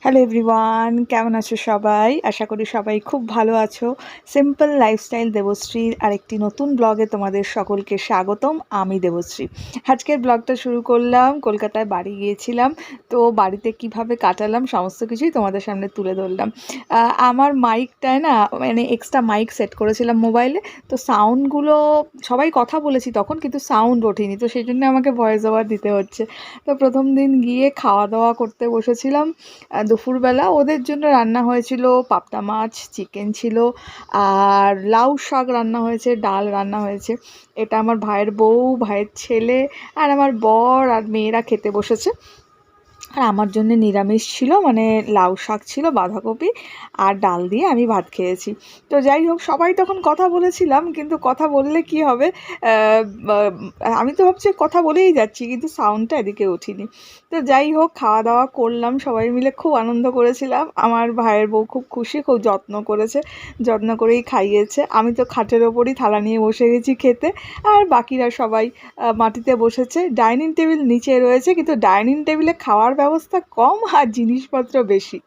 Hello everyone, কেমন আছো সবাই? আশা করি সবাই খুব ভালো আছো। সিম্পল লাইফস্টাইল দেবশ্রীর আরেকটি নতুন ব্লগে তোমাদের সকলকে স্বাগতম। আমি দেবশ্রী। আজকের ব্লগটা শুরু করলাম, কলকাতায় বাড়ি গিয়েছিলাম। তো বাড়িতে কিভাবে কাটালাম সমস্ত কিছুই তোমাদের সামনে তুলে ধরলাম। আমার মাইকটায় না মানে এক্সট্রা মাইক সেট করেছিলাম মোবাইলে, তো সাউন্ডগুলো সবাই কথা বলেছি তখন, কিন্তু সাউন্ড ওঠেনি, তো সেই জন্য আমাকে ভয়েস ওভার দিতে হচ্ছে। তো প্রথম দিন গিয়ে খাওয়া দাওয়া করতে বসেছিলাম। দুপুরবেলা ওদের জন্য রান্না হয়েছিল পাবদা মাছ, চিকেন ছিল, আর লাউ শাক রান্না হয়েছে, ডাল রান্না হয়েছে। এটা আমার ভাইয়ের বউ, ভাইয়ের ছেলে আর আমার বর আর মেয়েরা খেতে বসেছে। আর আমার জন্য নিরামিষ ছিল, মানে লাউ শাক ছিল, বাঁধাকপি আর ডাল দিয়ে আমি ভাত খেয়েছি। তো যাই হোক, সবাই তখন কথা বলেছিলাম, কিন্তু কথা বললে কি হবে, আমি তো ভাবছি কথা বলেই যাচ্ছি, কিন্তু সাউন্ডটা এদিকে উঠিনি। তো যাই হোক, খাওয়া দাওয়া করলাম, সবাই মিলে খুব আনন্দ করেছিলাম। আমার ভাইয়ের বউ খুব খুশি, খুব যত্ন করেছে, যত্ন করেই খাইয়েছে। আমি তো খাটের ওপরই থালা নিয়ে বসে গেছি খেতে, আর বাকিরা সবাই মাটিতে বসেছে। ডাইনিং টেবিল নিচে রয়েছে, কিন্তু ডাইনিং টেবিলে খাওয়ার ব্যবস্থা কম আর জিনিসপত্র বেশি।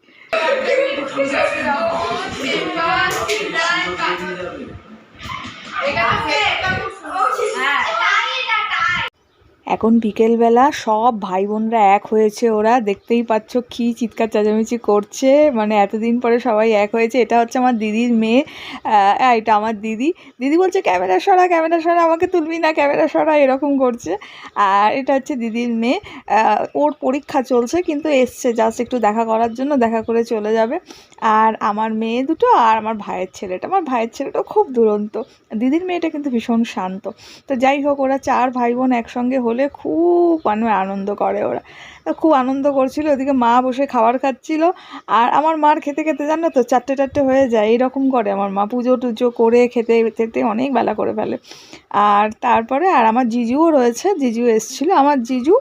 এখন বিকেলবেলা সব ভাই বোনরা এক হয়েছে, ওরা দেখতেই পাচ্ছ কি চিৎকার চেঁচামেচি করছে, মানে এতদিন পরে সবাই এক হয়েছে। এটা হচ্ছে আমার দিদির মেয়ে, এটা আমার দিদি। দিদি বলছে ক্যামেরা সরা, ক্যামেরা সরা, আমাকে তুলবি না, ক্যামেরা সরা, এরকম করছে। আর এটা হচ্ছে দিদির মেয়ে, ওর পরীক্ষা চলছে, কিন্তু এসছে জাস্ট একটু দেখা করার জন্য, দেখা করে চলে যাবে। আর আমার মেয়ে দুটো আর আমার ভাইয়ের ছেলেটা, আমার ভাইয়ের ছেলেটাও খুব দুরন্ত, দিদির মেয়েটা কিন্তু ভীষণ শান্ত। তো যাই হোক, ওরা চার ভাই বোন একসঙ্গে হলে খুব মানে আনন্দ করে ওরা। খুব আনন্দ করছিল, ওদিকে মা বসে খাবার খাচ্ছিল। আর আমার মার খেতে খেতে জানো তো 4টে হয়ে যায়, এইরকম করে আমার মা, পুজো টুজো করে খেতে খেতে অনেক বেলা করে ফেলে। আর তারপরে আর আমার জিজুও রয়েছে, জিজু এসেছিলো। আমার জিজু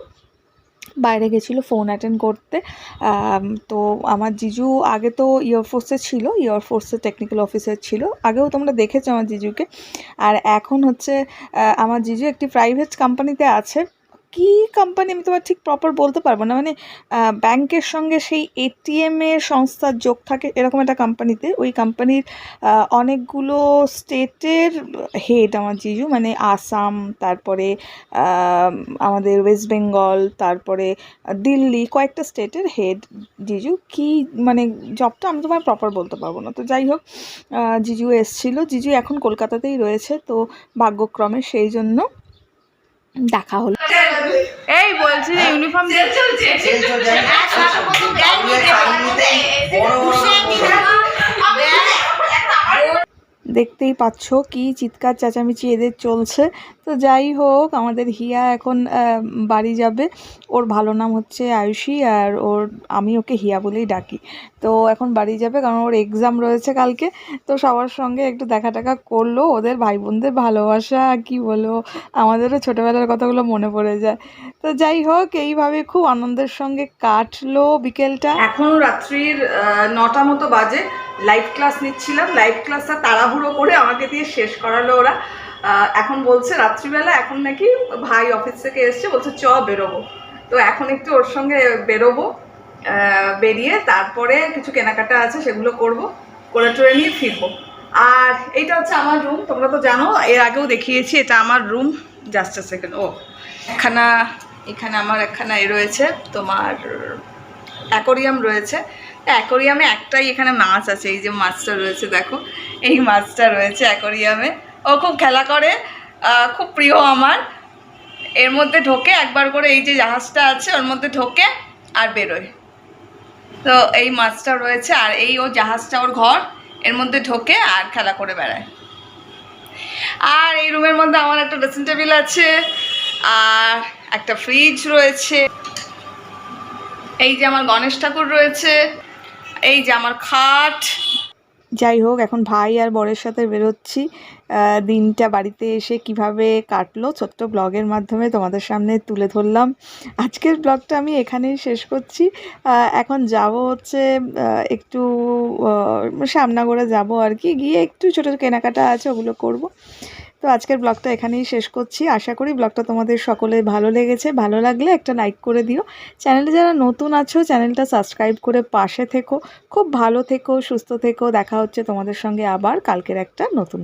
বাইরে গেছিলো ফোন অ্যাটেন্ড করতে। তো আমার জিজু আগে তো এয়ারফোর্সে ছিল, এয়ারফোর্সে টেকনিক্যাল অফিসার ছিল, আগেও তোমরা দেখেছো আমার জিজুকে। আর এখন হচ্ছে আমার জিজু একটি প্রাইভেট কোম্পানিতে আছে। কী কোম্পানি আমি তোমার ঠিক প্রপার বলতে পারবো না, মানে ব্যাংকের সঙ্গে সেই এটিএমের সংস্থার যোগ থাকে এরকম একটা কোম্পানিতে। ওই কোম্পানির অনেকগুলো স্টেটের হেড আমার জিজু, মানে আসাম, তারপরে আমাদের ওয়েস্ট বেঙ্গল, তারপরে দিল্লি, কয়েকটা স্টেটের হেড জিজু। কি মানে জবটা আমি তোমার প্রপার বলতে পারবো না। তো যাই হোক, জিজু এসছিল, জিজু এখন কলকাতাতেই রয়েছে, তো ভাগ্যক্রমে সেই জন্য দেখা হলো। এই বলছি যে ইউনিফর্ম দেখতেই পাচ্ছ কি চিৎকার চেঁচামেচি এদের চলছে। তো যাই হোক, আমাদের হিয়া এখন বাড়ি যাবে। ওর ভালো নাম হচ্ছে আয়ুষী, আর আমি ওকে হিয়া বলেই ডাকি। তো এখন বাড়ি যাবে, কারণ ওর এক্সাম রয়েছে কালকে। তো সবার সঙ্গে একটু দেখা টাকা করলো, ওদের ভাই বোনদের ভালোবাসা কি বলবো, আমাদেরও ছোটোবেলার কথাগুলো মনে পড়ে যায়। তো যাই হোক, এইভাবে খুব আনন্দের সঙ্গে কাটলো বিকেলটা। এখন রাত্রির 9টা মতো বাজে। লাইভ ক্লাস নিচ্ছিলাম, লাইভ ক্লাসটা তাড়াহুড়ো করে আমাকে দিয়ে শেষ করালো ওরা। এখন বলছে রাত্রিবেলা, এখন নাকি ভাই অফিস থেকে এসছে, বলছে চ বেরোবো। তো এখন একটু ওর সঙ্গে বেরোবো, বেরিয়ে তারপরে কিছু কেনাকাটা আছে সেগুলো করবো, করে টোরে নিয়ে ফিরবো। আর এইটা হচ্ছে আমার রুম, তোমরা তো জানো, এর আগেও দেখিয়েছি, এটা আমার রুম। জাস্ট আ সেকেন্ড, এখানে আমার একখানা রয়েছে তোমার অ্যাকোরিয়াম রয়েছে। অ্যাকোরিয়ামে একটাই এখানে মাছ আছে, এই যে মাছটা রয়েছে দেখো, এই মাছটা রয়েছে অ্যাকোরিয়ামে। ও খুব খেলা করে, খুব প্রিয় আমার। এর মধ্যে ঢোকে একবার করে, এই যে জাহাজটা আছে ওর মধ্যে ঢোকে আর বেরোয়। তো এই মাছটা রয়েছে, আর এই ও জাহাজটা ওর ঘর, এর মধ্যে ঢোকে আর খেলা করে বেড়ায়। আর এই রুমের মধ্যে আমার একটা ড্রেসিং টেবিল আছে, আর একটা ফ্রিজ রয়েছে, এই যে আমার গণেশ ঠাকুর রয়েছে, এই যে আমার খাট। যাই হোক, এখন ভাই আর বরের সাথে বেরোচ্ছি। দিনটা বাড়িতে এসে কিভাবে কাটলো ছোট্ট ব্লগের মাধ্যমে তোমাদের সামনে তুলে ধরলাম। আজকের ব্লগটা আমি এখানেই শেষ করছি। এখন যাব হচ্ছে একটু শ্যামনগরে যাব আর কি, গিয়ে একটু ছোটো কেনাকাটা আছে ওগুলো করব। তো আজকের ব্লগটা এখানেই শেষ করছি। আশা করি ব্লগটা তোমাদের সকলের ভালো লেগেছে। ভালো লাগলে একটা লাইক করে দিও। চ্যানেলে যারা নতুন আছো চ্যানেলটা সাবস্ক্রাইব করে পাশে থেকো। খুব ভালো থেকো, সুস্থ থেকো। দেখা হচ্ছে তোমাদের সঙ্গে আবার কালকের একটা নতুন